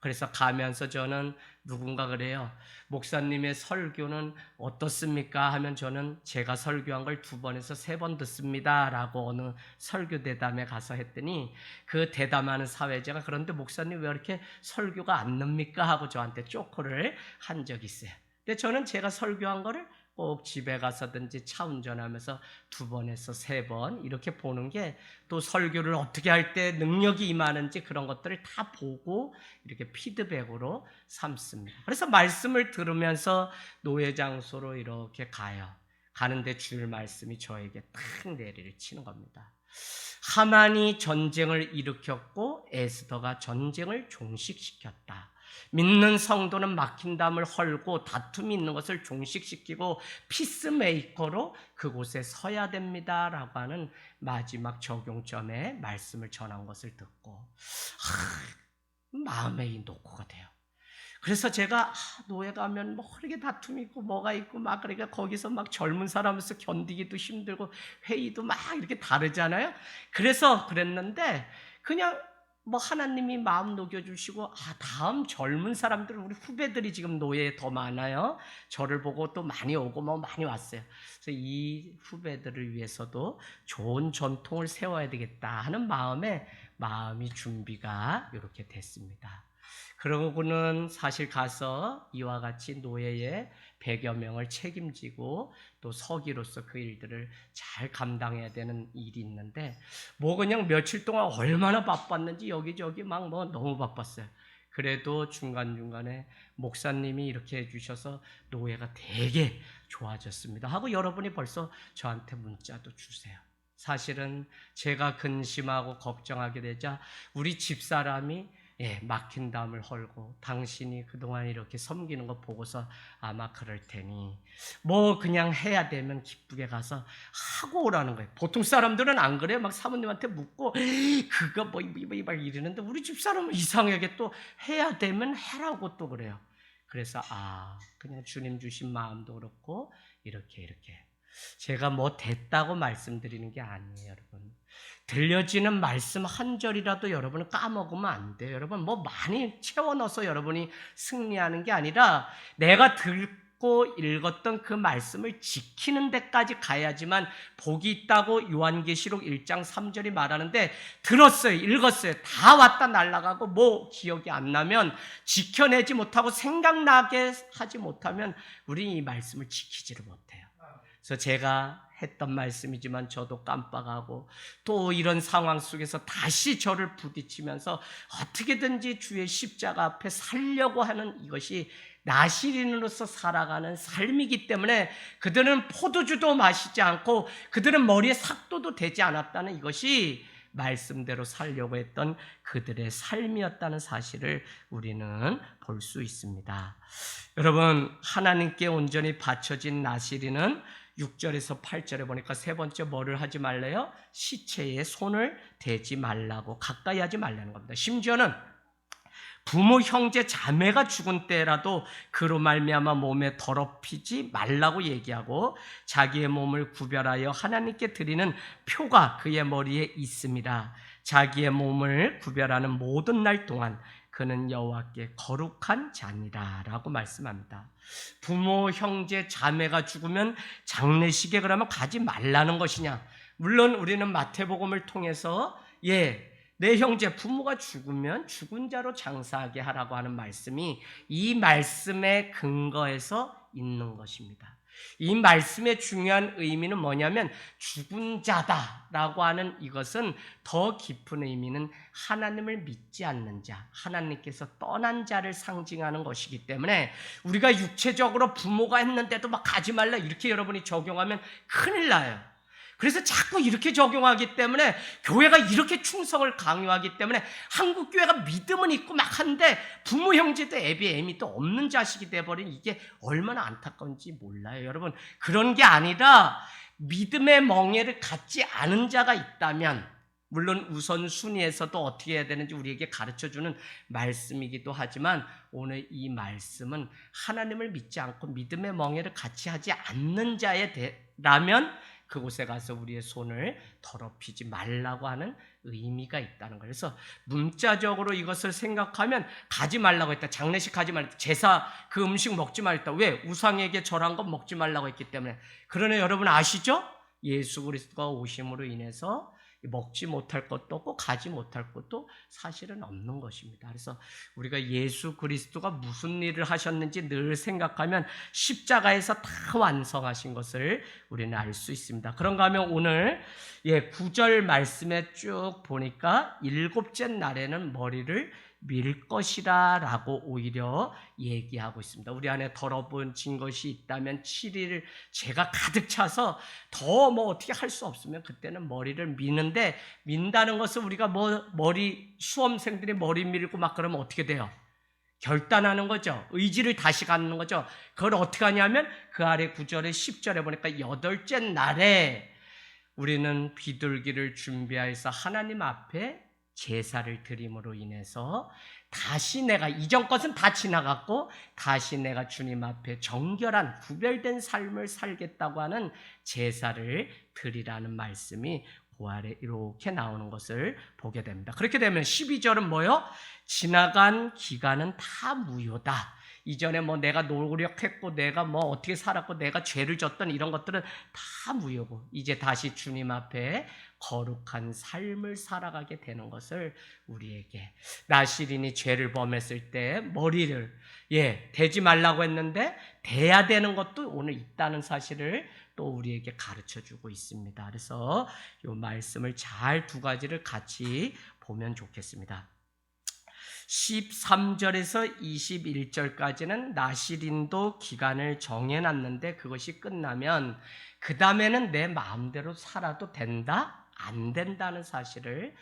그래서 가면서 저는 누군가 그래요. 목사님의 설교는 어떻습니까? 하면 저는 제가 설교한 걸 2번에서 3번 듣습니다 라고 어느 설교 대담에 가서 했더니 그 대담하는 사회자가 그런데 목사님 왜 이렇게 설교가 안 납니까? 하고 저한테 쪼코를 한 적이 있어요. 근데 저는 제가 설교한 거를 꼭 집에 가서든지 차 운전하면서 2번에서 3번 이렇게 보는 게 또 설교를 어떻게 할 때 능력이 임하는지 그런 것들을 다 보고 이렇게 피드백으로 삼습니다. 그래서 말씀을 들으면서 노예 장소로 이렇게 가요. 가는데 주일 말씀이 저에게 탁 내리를 치는 겁니다. 하만이 전쟁을 일으켰고 에스더가 전쟁을 종식시켰다. 믿는 성도는 막힌 담을 헐고 다툼이 있는 것을 종식시키고 피스메이커로 그곳에 서야 됩니다라고 하는 마지막 적용점에 말씀을 전한 것을 듣고 마음의 녹고가 돼요. 그래서 제가 노예 가면 뭐 이렇게 다툼이 있고 뭐가 있고 막 그러니까 거기서 막 젊은 사람으로서 견디기도 힘들고 회의도 막 이렇게 다르잖아요. 그래서 그랬는데 그냥 뭐 하나님이 마음 녹여주시고 다음 젊은 사람들 우리 후배들이 지금 노예에 더 많아요. 저를 보고 또 많이 오고 뭐 많이 왔어요. 그래서 이 후배들을 위해서도 좋은 전통을 세워야 되겠다 하는 마음이 준비가 이렇게 됐습니다. 그러고는 사실 가서 이와 같이 노예의 100여 명을 책임지고 또 서기로서 그 일들을 잘 감당해야 되는 일이 있는데 뭐 그냥 며칠 동안 얼마나 바빴는지 여기저기 막 뭐 너무 바빴어요. 그래도 중간중간에 목사님이 이렇게 해주셔서 노예가 되게 좋아졌습니다 하고 여러분이 벌써 저한테 문자도 주세요. 사실은 제가 근심하고 걱정하게 되자 우리 집사람이 막힌 담을 헐고 당신이 그동안 이렇게 섬기는 거 보고서 아마 그럴 테니 뭐 그냥 해야 되면 기쁘게 가서 하고 오라는 거예요. 보통 사람들은 안 그래요. 막 사모님한테 묻고 그거 뭐 이러는데 우리 집사람은 이상하게 또 해야 되면 해라고 또 그래요. 그래서 그냥 주님 주신 마음도 그렇고 이렇게 제가 뭐 됐다고 말씀드리는 게 아니에요, 여러분. 들려지는 말씀 한 절이라도 여러분은 까먹으면 안 돼요. 여러분 뭐 많이 채워 넣어서 여러분이 승리하는 게 아니라 내가 듣고 읽었던 그 말씀을 지키는 데까지 가야지만 복이 있다고 요한계시록 1장 3절이 말하는데 들었어요, 읽었어요, 다 왔다 날아가고 뭐 기억이 안 나면 지켜내지 못하고 생각나게 하지 못하면 우리 이 말씀을 지키지를 못해요. 그래서 제가 했던 말씀이지만 저도 깜빡하고 또 이런 상황 속에서 다시 저를 부딪히면서 어떻게든지 주의 십자가 앞에 살려고 하는 이것이 나시린으로서 살아가는 삶이기 때문에 그들은 포도주도 마시지 않고 그들은 머리에 삭도도 되지 않았다는 이것이 말씀대로 살려고 했던 그들의 삶이었다는 사실을 우리는 볼 수 있습니다. 여러분, 하나님께 온전히 바쳐진 나시린은 6절에서 8절에 보니까 세 번째 뭐를 하지 말래요? 시체에 손을 대지 말라고, 가까이 하지 말라는 겁니다. 심지어는 부모, 형제, 자매가 죽은 때라도 그로 말미암아 몸에 더럽히지 말라고 얘기하고 자기의 몸을 구별하여 하나님께 드리는 표가 그의 머리에 있습니다. 자기의 몸을 구별하는 모든 날 동안 그는 여호와께 거룩한 자니라 라고 말씀합니다. 부모, 형제, 자매가 죽으면 장례식에 그러면 가지 말라는 것이냐? 물론 우리는 마태복음을 통해서 내 형제, 부모가 죽으면 죽은 자로 장사하게 하라고 하는 말씀이 이 말씀의 근거에서 있는 것입니다. 이 말씀의 중요한 의미는 뭐냐면 죽은 자다라고 하는 이것은 더 깊은 의미는 하나님을 믿지 않는 자, 하나님께서 떠난 자를 상징하는 것이기 때문에 우리가 육체적으로 부모가 했는데도 막 가지 말라 이렇게 여러분이 적용하면 큰일 나요. 그래서 자꾸 이렇게 적용하기 때문에 교회가 이렇게 충성을 강요하기 때문에 한국 교회가 믿음은 있고 막 하는데 부모 형제도 애비애미도 없는 자식이 돼버린 이게 얼마나 안타까운지 몰라요. 여러분, 그런 게 아니라 믿음의 멍에를 갖지 않은 자가 있다면 물론 우선순위에서도 어떻게 해야 되는지 우리에게 가르쳐주는 말씀이기도 하지만 오늘 이 말씀은 하나님을 믿지 않고 믿음의 멍에를 같이 하지 않는 자라면 그곳에 가서 우리의 손을 더럽히지 말라고 하는 의미가 있다는 거예요. 그래서 문자적으로 이것을 생각하면 가지 말라고 했다. 장례식 가지 말라. 제사 그 음식 먹지 말다. 왜? 우상에게 절한 것 먹지 말라고 했기 때문에. 그러나 여러분 아시죠? 예수 그리스도가 오심으로 인해서 먹지 못할 것도 없고 가지 못할 것도 사실은 없는 것입니다. 그래서 우리가 예수 그리스도가 무슨 일을 하셨는지 늘 생각하면 십자가에서 다 완성하신 것을 우리는 알 수 있습니다. 그런가 하면 오늘 9절 말씀에 쭉 보니까 일곱째 날에는 머리를 밀 것이라 라고 오히려 얘기하고 있습니다. 우리 안에 더러워진 것이 있다면 7일 죄가 가득 차서 더 어떻게 할 수 없으면 그때는 머리를 미는데 민다는 것은 우리가 수험생들이 머리 밀고 막 그러면 어떻게 돼요? 결단하는 거죠. 의지를 다시 갖는 거죠. 그걸 어떻게 하냐면 그 아래 9절에 10절에 보니까 8째 날에 우리는 비둘기를 준비하여서 하나님 앞에 제사를 드림으로 인해서 다시 내가 이전 것은 다 지나갔고 다시 내가 주님 앞에 정결한 구별된 삶을 살겠다고 하는 제사를 드리라는 말씀이 그 아래 이렇게 나오는 것을 보게 됩니다. 그렇게 되면 12절은 뭐요? 지나간 기간은 다 무효다. 이전에 내가 노력했고 내가 어떻게 살았고 내가 죄를 졌던 이런 것들은 다 무효고 이제 다시 주님 앞에 거룩한 삶을 살아가게 되는 것을 우리에게 나시린이 죄를 범했을 때 머리를 대지 말라고 했는데 대야 되는 것도 오늘 있다는 사실을 또 우리에게 가르쳐주고 있습니다. 그래서 이 말씀을 잘 두 가지를 같이 보면 좋겠습니다. 13절에서 21절까지는 나시린도 기간을 정해놨는데 그것이 끝나면 그 다음에는 내 마음대로 살아도 된다? 안 된다는 사실을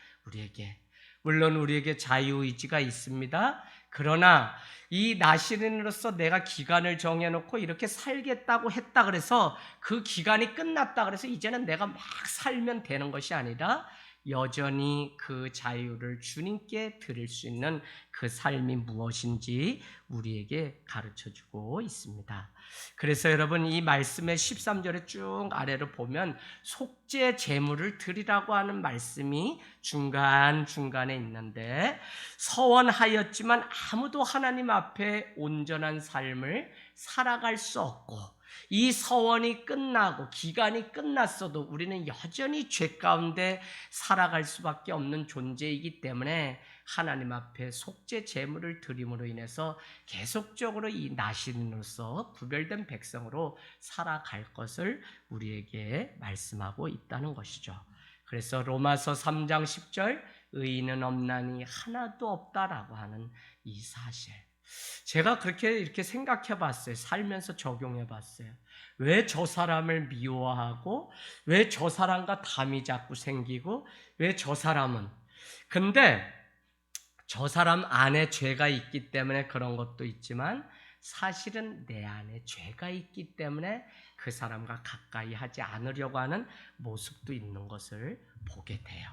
물론 우리에게 자유의지가 있습니다. 그러나 이 나시린으로서 내가 기간을 정해놓고 이렇게 살겠다고 했다 그래서 그 기간이 끝났다 그래서 이제는 내가 막 살면 되는 것이 아니라 여전히 그 자유를 주님께 드릴 수 있는 그 삶이 무엇인지 우리에게 가르쳐주고 있습니다. 그래서 여러분 이 말씀의 13절에 쭉 아래로 보면 속죄 제물을 드리라고 하는 말씀이 중간중간에 있는데 서원하였지만 아무도 하나님 앞에 온전한 삶을 살아갈 수 없고 이 서원이 끝나고 기간이 끝났어도 우리는 여전히 죄 가운데 살아갈 수밖에 없는 존재이기 때문에 하나님 앞에 속죄 제물을 드림으로 인해서 계속적으로 이 나시린으로서 구별된 백성으로 살아갈 것을 우리에게 말씀하고 있다는 것이죠. 그래서 로마서 3장 10절 의인은 없나니 하나도 없다라고 하는 이 사실, 제가 그렇게 이렇게 생각해 봤어요. 살면서 적용해 봤어요. 왜 저 사람을 미워하고 왜 저 사람과 담이 자꾸 생기고 왜 저 사람은, 근데 저 사람 안에 죄가 있기 때문에 그런 것도 있지만 사실은 내 안에 죄가 있기 때문에 그 사람과 가까이 하지 않으려고 하는 모습도 있는 것을 보게 돼요.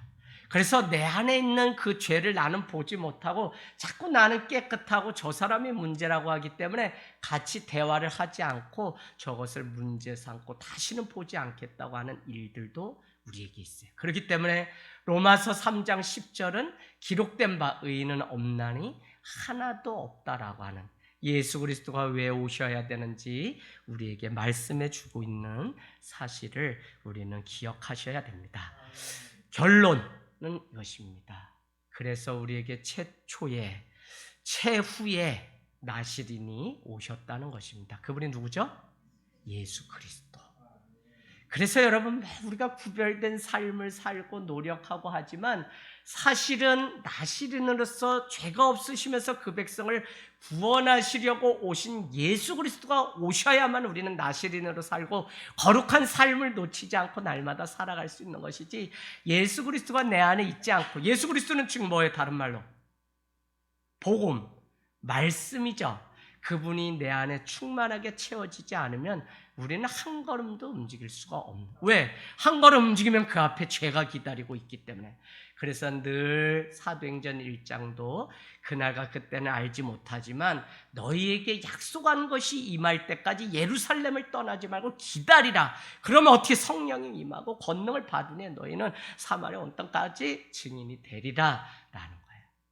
그래서 내 안에 있는 그 죄를 나는 보지 못하고 자꾸 나는 깨끗하고 저 사람이 문제라고 하기 때문에 같이 대화를 하지 않고 저것을 문제 삼고 다시는 보지 않겠다고 하는 일들도 우리에게 있어요. 그렇기 때문에 로마서 3장 10절은 기록된 바 의인은 없나니 하나도 없다라고 하는, 예수 그리스도가 왜 오셔야 되는지 우리에게 말씀해 주고 있는 사실을 우리는 기억하셔야 됩니다. 결론은 이것입니다. 그래서 우리에게 최초에 최후에 나시린이 오셨다는 것입니다. 그분이 누구죠? 예수 그리스도. 그래서 여러분, 우리가 구별된 삶을 살고 노력하고 하지만 사실은 나시린으로서 죄가 없으시면서 그 백성을 구원하시려고 오신 예수 그리스도가 오셔야만 우리는 나시린으로 살고 거룩한 삶을 놓치지 않고 날마다 살아갈 수 있는 것이지, 예수 그리스도가 내 안에 있지 않고, 예수 그리스도는 지금 뭐예요? 다른 말로 복음, 말씀이죠. 그분이 내 안에 충만하게 채워지지 않으면 우리는 한 걸음도 움직일 수가 없는. 왜? 한 걸음 움직이면 그 앞에 죄가 기다리고 있기 때문에. 그래서 늘 사도행전 1장도 그날과 그때는 알지 못하지만 너희에게 약속한 것이 임할 때까지 예루살렘을 떠나지 말고 기다리라. 그러면 어떻게 성령이 임하고 권능을 받으니 너희는 사마리아 온 땅까지 증인이 되리라 라는 거예요.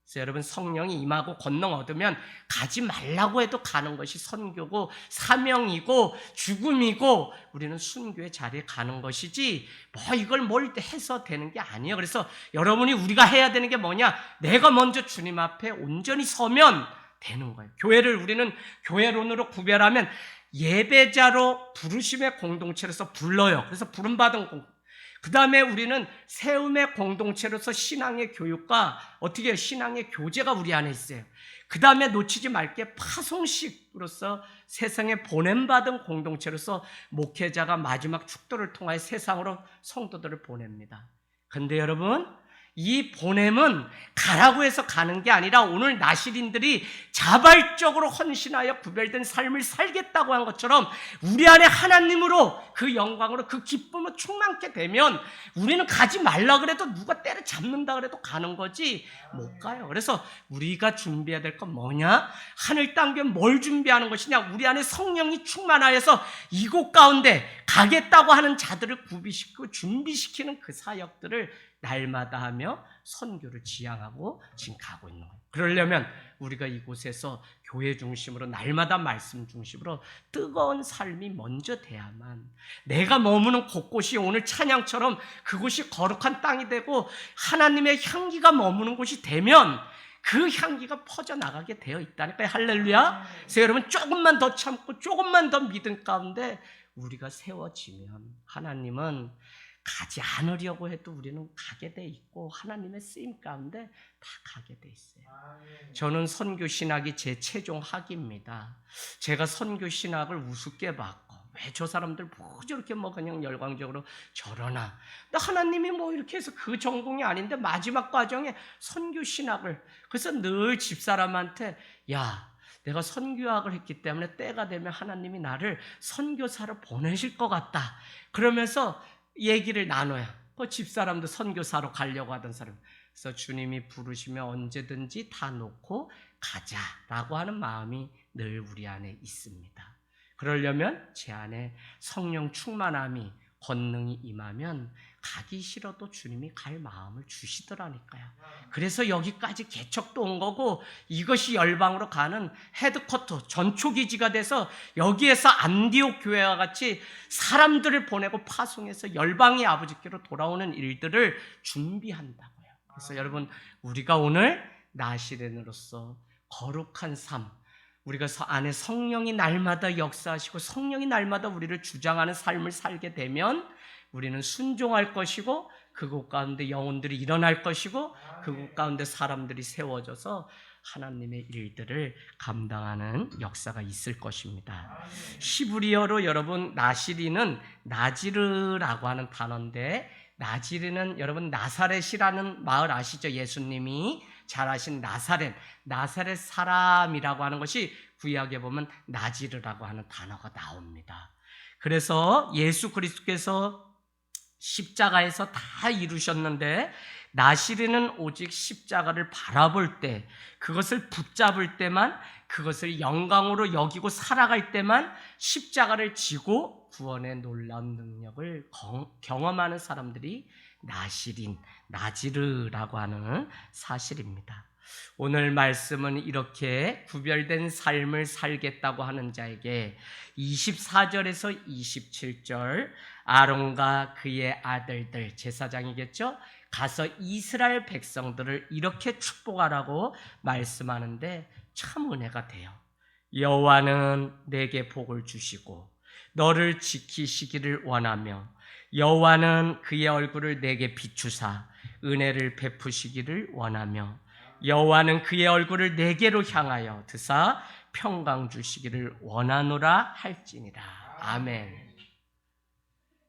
그래서 여러분, 성령이 임하고 권능 얻으면 가지 말라고 해도 가는 것이 선교고 사명이고 죽음이고 우리는 순교의 자리에 가는 것이지 뭐 이걸 뭘 해서 되는 게 아니에요. 그래서 여러분이 우리가 해야 되는 게 뭐냐? 내가 먼저 주님 앞에 온전히 서면 되는 거예요. 교회를 우리는 교회론으로 구별하면 예배자로 부르심의 공동체로서 불러요. 그래서 부름받은 공동체. 그 다음에 우리는 세움의 공동체로서 신앙의 교육과 어떻게 해요? 신앙의 교제가 우리 안에 있어요. 그 다음에 놓치지 말 게 파송식으로서 세상에 보냄받은 공동체로서 목회자가 마지막 축도를 통하여 세상으로 성도들을 보냅니다. 그런데 여러분, 이 보냄은 가라고 해서 가는 게 아니라 오늘 나시린들이 자발적으로 헌신하여 구별된 삶을 살겠다고 한 것처럼 우리 안에 하나님으로 그 영광으로 그 기쁨으로 충만케 되면 우리는 가지 말라 그래도 누가 때려잡는다 그래도 가는 거지 못 가요. 그래서 우리가 준비해야 될 건 뭐냐? 하늘 땅 교회 뭘 준비하는 것이냐? 우리 안에 성령이 충만하여서 이곳 가운데 가겠다고 하는 자들을 구비시키고 준비시키는 그 사역들을 날마다 하며 선교를 지향하고 지금 가고 있는 거예요. 그러려면 우리가 이곳에서 교회 중심으로 날마다 말씀 중심으로 뜨거운 삶이 먼저 돼야만, 내가 머무는 곳곳이 오늘 찬양처럼 그곳이 거룩한 땅이 되고 하나님의 향기가 머무는 곳이 되면 그 향기가 퍼져나가게 되어 있다니까요. 할렐루야. 그래서 여러분, 조금만 더 참고 조금만 더 믿음 가운데 우리가 세워지면 하나님은 가지 않으려고 해도 우리는 가게 돼 있고 하나님의 쓰임 가운데 다 가게 돼 있어요. 저는 선교 신학이 제 최종 학위입니다. 제가 선교 신학을 우습게 봤고 왜 저 사람들 뭐 저렇게 뭐 그냥 열광적으로 저러나, 근데 하나님이 뭐 이렇게 해서 그 전공이 아닌데 마지막 과정에 선교 신학을, 그래서 늘 집사람한테 야, 내가 선교학을 했기 때문에 때가 되면 하나님이 나를 선교사로 보내실 것 같다 그러면서 얘기를 나눠요. 그 집사람도 선교사로 가려고 하던 사람. 그래서 주님이 부르시면 언제든지 다 놓고 가자라고 하는 마음이 늘 우리 안에 있습니다. 그러려면 제 안에 성령 충만함이 권능이 임하면 가기 싫어도 주님이 갈 마음을 주시더라니까요. 그래서 여기까지 개척도 온 거고 이것이 열방으로 가는 헤드쿼터, 전초기지가 돼서 여기에서 안디옥 교회와 같이 사람들을 보내고 파송해서 열방의 아버지께로 돌아오는 일들을 준비한다고요. 그래서 여러분, 우리가 오늘 나시렌으로서 거룩한 삶, 우리가 안에 성령이 날마다 역사하시고 성령이 날마다 우리를 주장하는 삶을 살게 되면 우리는 순종할 것이고 그곳 가운데 영혼들이 일어날 것이고 그곳 가운데 사람들이 세워져서 하나님의 일들을 감당하는 역사가 있을 것입니다. 히브리어로 여러분 나시리는 나지르라고 하는 단어인데, 나지르는 여러분 나사렛이라는 마을 아시죠? 예수님이 잘하신 나사렛 사람이라고 하는 것이 구약에 보면 나지르라고 하는 단어가 나옵니다. 그래서 예수 그리스도께서 십자가에서 다 이루셨는데 나시리는 오직 십자가를 바라볼 때, 그것을 붙잡을 때만, 그것을 영광으로 여기고 살아갈 때만 십자가를 지고 구원의 놀라운 능력을 경험하는 사람들이 나지르라고 하는 사실입니다. 오늘 말씀은 이렇게 구별된 삶을 살겠다고 하는 자에게 24절에서 27절 아론과 그의 아들들, 제사장이겠죠? 가서 이스라엘 백성들을 이렇게 축복하라고 말씀하는데 참 은혜가 돼요. 여호와는 내게 복을 주시고 너를 지키시기를 원하며 여호와는 그의 얼굴을 내게 비추사 은혜를 베푸시기를 원하며 여호와는 그의 얼굴을 내게로 향하여 드사 평강 주시기를 원하노라 할지니라. 아멘.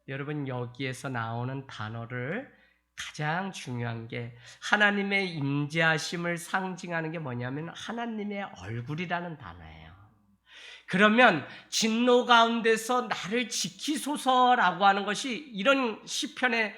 여러분, 여기에서 나오는 단어를 가장 중요한 게 하나님의 임재하심을 상징하는 게 뭐냐면 하나님의 얼굴이라는 단어예요. 그러면 진노 가운데서 나를 지키소서라고 하는 것이 이런 시편의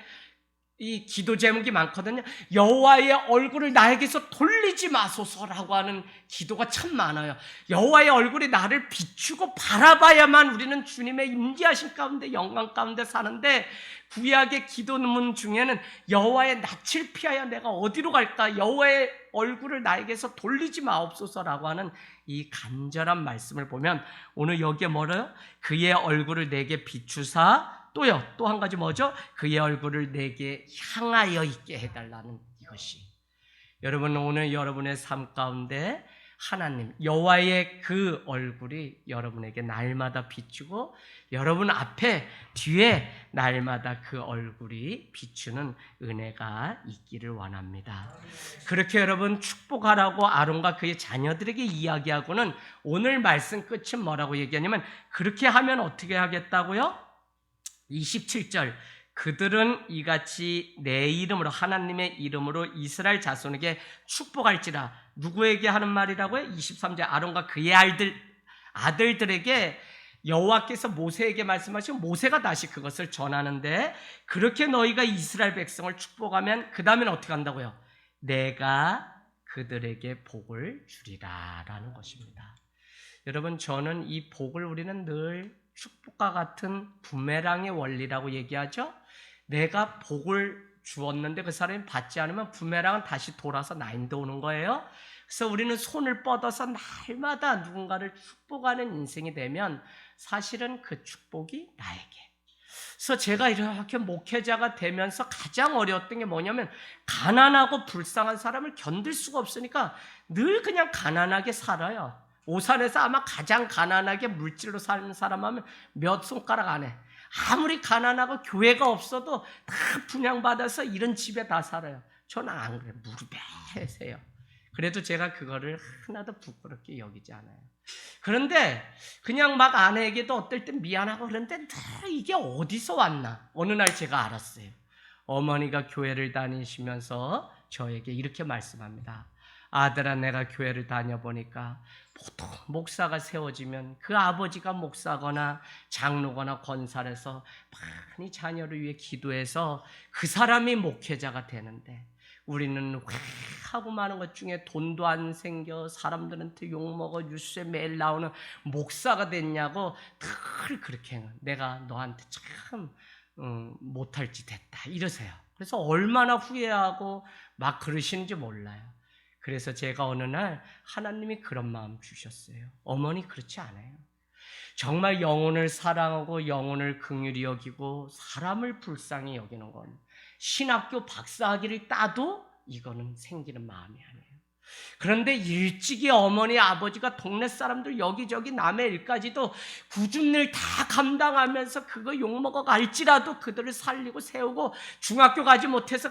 이 기도 제목이 많거든요. 여호와의 얼굴을 나에게서 돌리지 마소서라고 하는 기도가 참 많아요. 여호와의 얼굴이 나를 비추고 바라봐야만 우리는 주님의 임재하심 가운데 영광 가운데 사는데, 구약의 기도문 중에는 여호와의 낯을 피하여 내가 어디로 갈까? 여호와의 얼굴을 나에게서 돌리지 마옵소서라고 하는 이 간절한 말씀을 보면 오늘 여기에 뭐래요? 그의 얼굴을 내게 비추사 또요, 또 한 가지 뭐죠? 그의 얼굴을 내게 향하여 있게 해달라는 이것이. 여러분, 오늘 여러분의 삶 가운데 하나님, 여호와의 그 얼굴이 여러분에게 날마다 비추고 여러분 앞에, 뒤에 날마다 그 얼굴이 비추는 은혜가 있기를 원합니다. 그렇게 여러분 축복하라고 아론과 그의 자녀들에게 이야기하고는 오늘 말씀 끝은 뭐라고 얘기하냐면, 그렇게 하면 어떻게 하겠다고요? 27절, 그들은 이같이 내 이름으로, 하나님의 이름으로 이스라엘 자손에게 축복할지라. 누구에게 하는 말이라고요? 23절, 아론과 그의 아들들에게 여호와께서 모세에게 말씀하시고 모세가 다시 그것을 전하는데, 그렇게 너희가 이스라엘 백성을 축복하면 그 다음에는 어떻게 한다고요? 내가 그들에게 복을 주리라 라는 것입니다. 여러분, 저는 이 복을 우리는 늘 축복과 같은 부메랑의 원리라고 얘기하죠. 내가 복을 주었는데 그 사람이 받지 않으면 부메랑은 다시 돌아서 나한테 오는 거예요. 그래서 우리는 손을 뻗어서 날마다 누군가를 축복하는 인생이 되면 사실은 그 축복이 나에게. 그래서 제가 이렇게 목회자가 되면서 가장 어려웠던 게 뭐냐면, 가난하고 불쌍한 사람을 견딜 수가 없으니까 늘 그냥 가난하게 살아요. 오산에서 아마 가장 가난하게 물질로 사는 사람 하면 몇 손가락 안에, 아무리 가난하고 교회가 없어도 다 분양받아서 이런 집에 다 살아요. 저는 안 그래요. 무릎에 세요. 그래도 제가 그거를 하나도 부끄럽게 여기지 않아요. 그런데 그냥 막 아내에게도 어떨 땐 미안하고 그런데 이게 어디서 왔나? 어느 날 제가 알았어요. 어머니가 교회를 다니시면서 저에게 이렇게 말씀합니다. 아들아, 내가 교회를 다녀보니까 보통 목사가 세워지면 그 아버지가 목사거나 장로거나 권사라서 많이 자녀를 위해 기도해서 그 사람이 목회자가 되는데, 우리는 왜 하고 많은 것 중에 돈도 안 생겨 사람들한테 욕먹어 뉴스에 매일 나오는 목사가 됐냐고 늘 그렇게 해요. 내가 너한테 참 못할 짓 했다 이러세요. 그래서 얼마나 후회하고 막 그러시는지 몰라요. 그래서 제가 어느 날 하나님이 그런 마음 주셨어요. 어머니 그렇지 않아요. 정말 영혼을 사랑하고 영혼을 긍휼히 여기고 사람을 불쌍히 여기는 건 신학교 박사학위를 따도 이거는 생기는 마음이 아니에요. 그런데 일찍이 어머니 아버지가 동네 사람들 여기저기 남의 일까지도 굳은 일 다 감당하면서 그거 욕먹어 갈지라도 그들을 살리고 세우고 중학교 가지 못해서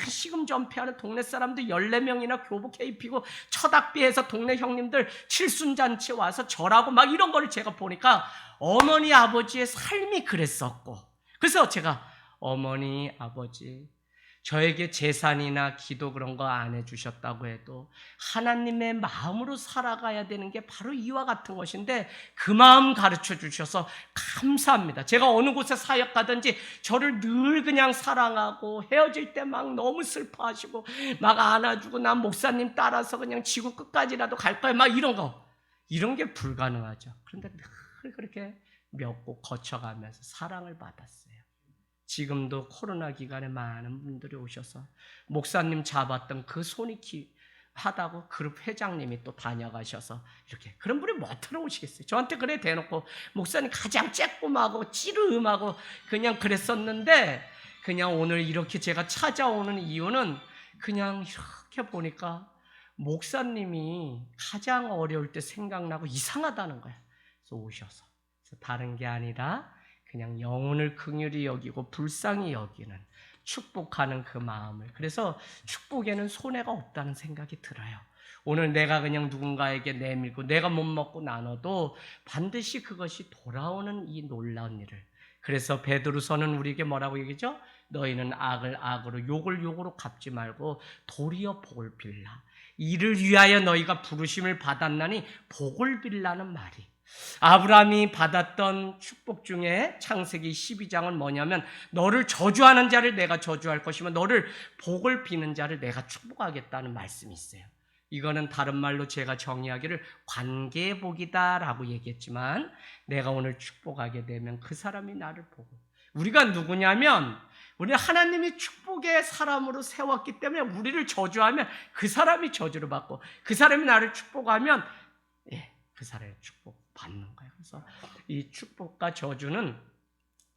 시금 전폐하는 동네 사람들 14명이나 교복 입히고 첫학비해서 동네 형님들 칠순잔치 와서 절하고 막 이런 거를 제가 보니까 어머니 아버지의 삶이 그랬었고, 그래서 제가 어머니 아버지 저에게 제산이나 기도 그런 거 안 해주셨다고 해도 하나님의 마음으로 살아가야 되는 게 바로 이와 같은 것인데 그 마음 가르쳐 주셔서 감사합니다. 제가 어느 곳에 사역 가든지 저를 늘 그냥 사랑하고 헤어질 때 막 너무 슬퍼하시고 막 안아주고 난 목사님 따라서 그냥 지구 끝까지라도 갈 거야 막 이런 게 불가능하죠. 그런데 늘 그렇게 몇 곳 거쳐가면서 사랑을 받았어요. 지금도 코로나 기간에 많은 분들이 오셔서 목사님 잡았던 그 손이 하다고 그룹 회장님이 또 다녀가셔서 이렇게 그런 분이 뭐 들어오시겠어요. 저한테 그래 대놓고 목사님 가장 쬐꼼하고 찌르음하고 그냥 그랬었는데 그냥 오늘 이렇게 제가 찾아오는 이유는 그냥 이렇게 보니까 목사님이 가장 어려울 때 생각나고 이상하다는 거예요. 그래서 오셔서 그래서 다른 게 아니라 그냥 영혼을 긍휼히 여기고 불쌍히 여기는 축복하는 그 마음을, 그래서 축복에는 손해가 없다는 생각이 들어요. 오늘 내가 그냥 누군가에게 내밀고 내가 못 먹고 나눠도 반드시 그것이 돌아오는 이 놀라운 일을, 그래서 베드로서는 우리에게 뭐라고 얘기죠? 너희는 악을 악으로 욕을 욕으로 갚지 말고 도리어 복을 빌라. 이를 위하여 너희가 부르심을 받았나니 복을 빌라는 말이, 아브라함이 받았던 축복 중에 창세기 12장은 뭐냐면 너를 저주하는 자를 내가 저주할 것이며 너를 복을 비는 자를 내가 축복하겠다는 말씀이 있어요. 이거는 다른 말로 제가 정의하기를 관계의 복이다라고 얘기했지만 내가 오늘 축복하게 되면 그 사람이 나를 보고, 우리가 누구냐면 우리는 하나님이 축복의 사람으로 세웠기 때문에 우리를 저주하면 그 사람이 저주를 받고 그 사람이 나를 축복하면 그 사람의 축복 받는 거예요. 그래서 이 축복과 저주는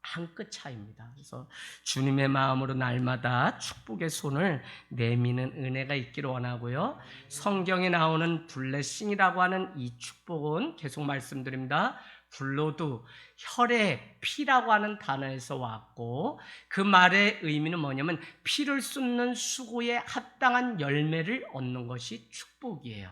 한 끗 차이입니다. 그래서 주님의 마음으로 날마다 축복의 손을 내미는 은혜가 있기를 원하고요. 성경에 나오는 블레싱이라고 하는 이 축복은 계속 말씀드립니다. 불로도 혈의 피라고 하는 단어에서 왔고 그 말의 의미는 뭐냐면 피를 쏟는 수고에 합당한 열매를 얻는 것이 축복이에요.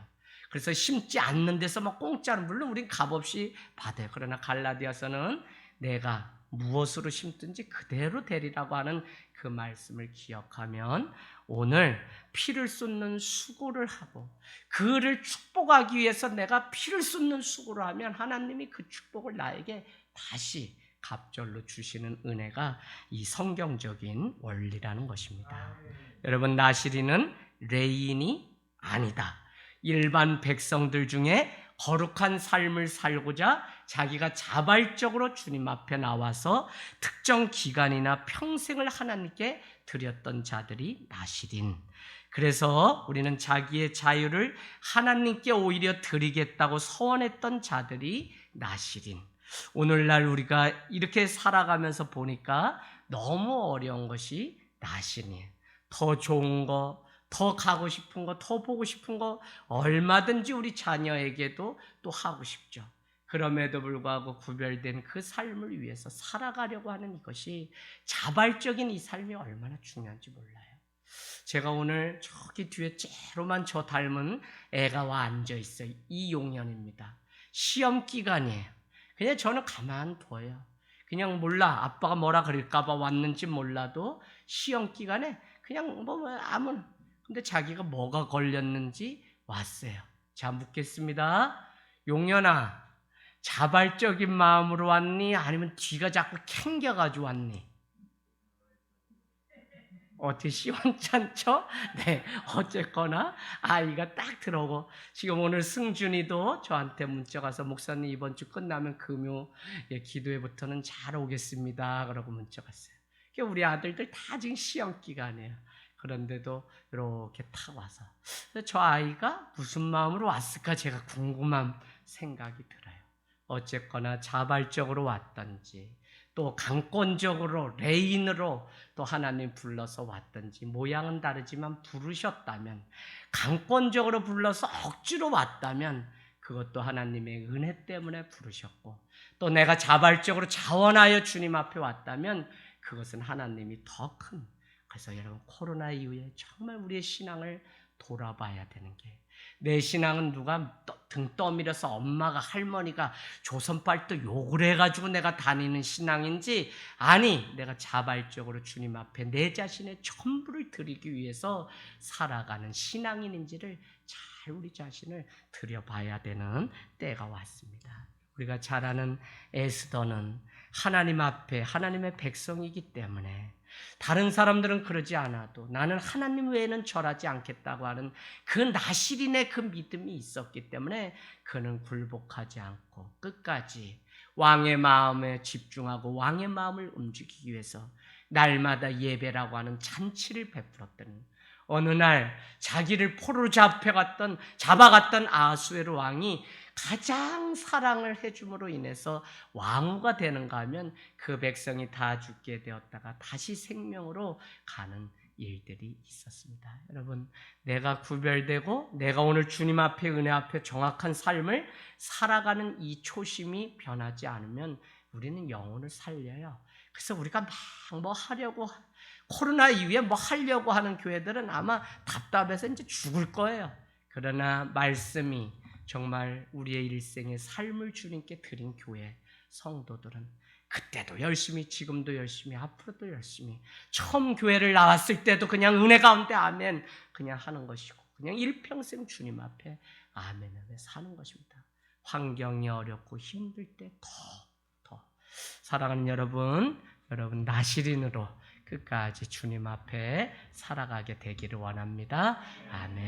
그래서 심지 않는 데서 막 공짜로, 물론 우린 값없이 받아요. 그러나 갈라디아서는 내가 무엇으로 심든지 그대로 되리라고 하는 그 말씀을 기억하면 오늘 피를 쏟는 수고를 하고 그를 축복하기 위해서 내가 피를 쏟는 수고를 하면 하나님이 그 축복을 나에게 다시 갑절로 주시는 은혜가 이 성경적인 원리라는 것입니다. 여러분, 나시린은 레인이 아니다. 일반 백성들 중에 거룩한 삶을 살고자 자기가 자발적으로 주님 앞에 나와서 특정 기간이나 평생을 하나님께 드렸던 자들이 나시린. 그래서 우리는 자기의 자유를 하나님께 오히려 드리겠다고 서원했던 자들이 나시린. 오늘날 우리가 이렇게 살아가면서 보니까 너무 어려운 것이 나시린이에요. 더 좋은 거, 더 가고 싶은 거, 더 보고 싶은 거 얼마든지 우리 자녀에게도 또 하고 싶죠. 그럼에도 불구하고 구별된 그 삶을 위해서 살아가려고 하는 이것이 자발적인 이 삶이 얼마나 중요한지 몰라요. 제가 오늘 저기 뒤에 째로만 저 닮은 애가 와 앉아 있어요. 이용년입니다. 시험 기간이에요. 그냥 저는 가만둬요. 그냥 몰라, 아빠가 뭐라 그럴까 봐 왔는지 몰라도 시험 기간에 그냥 아무나, 근데 자기가 뭐가 걸렸는지 왔어요. 자, 묻겠습니다. 용년아, 자발적인 마음으로 왔니? 아니면 뒤가 자꾸 캥겨가지고 왔니? 어떻게 시원찮죠? 네, 어쨌거나 아이가 딱 들어오고, 지금 오늘 승준이도 저한테 문자가 와서 목사님 이번 주 끝나면 금요 기도회부터는 잘 오겠습니다 그러고 문자가 왔어요. 우리 아들들 다 지금 시험 기간이에요. 그런데도 이렇게 탁 와서 저 아이가 무슨 마음으로 왔을까 제가 궁금한 생각이 들어요. 어쨌거나 자발적으로 왔던지 또 강권적으로 레인으로 또 하나님 불러서 왔던지 모양은 다르지만 부르셨다면 강권적으로 불러서 억지로 왔다면 그것도 하나님의 은혜 때문에 부르셨고 또 내가 자발적으로 자원하여 주님 앞에 왔다면 그것은 하나님이 더 큰. 그래서 여러분 코로나 이후에 정말 우리의 신앙을 돌아봐야 되는 게 내 신앙은 누가 등 떠밀어서 엄마가 할머니가 조선팔도 욕을 해가지고 내가 다니는 신앙인지 아니 내가 자발적으로 주님 앞에 내 자신의 전부를 드리기 위해서 살아가는 신앙인인지를 잘 우리 자신을 들여봐야 되는 때가 왔습니다. 우리가 잘 아는 에스더는 하나님 앞에 하나님의 백성이기 때문에 다른 사람들은 그러지 않아도 나는 하나님 외에는 절하지 않겠다고 하는 그 나실인의 그 믿음이 있었기 때문에 그는 굴복하지 않고 끝까지 왕의 마음에 집중하고 왕의 마음을 움직이기 위해서 날마다 예배라고 하는 잔치를 베풀었던 어느 날 자기를 포로로 잡아갔던 아하수에로 왕이 가장 사랑을 해줌으로 인해서 왕후가 되는가 하면 그 백성이 다 죽게 되었다가 다시 생명으로 가는 일들이 있었습니다. 여러분, 내가 구별되고 내가 오늘 주님 앞에 은혜 앞에 정확한 삶을 살아가는 이 초심이 변하지 않으면 우리는 영혼을 살려요. 그래서 우리가 막 뭐 하려고 코로나 이후에 뭐 하려고 하는 교회들은 아마 답답해서 이제 죽을 거예요. 그러나 말씀이 정말 우리의 일생의 삶을 주님께 드린 교회 성도들은 그때도 열심히 지금도 열심히 앞으로도 열심히 처음 교회를 나왔을 때도 그냥 은혜 가운데 아멘 그냥 하는 것이고 그냥 일평생 주님 앞에 아멘 하며 사는 것입니다. 환경이 어렵고 힘들 때 더 사랑하는 여러분 나실인으로 끝까지 주님 앞에 살아가게 되기를 원합니다. 아멘.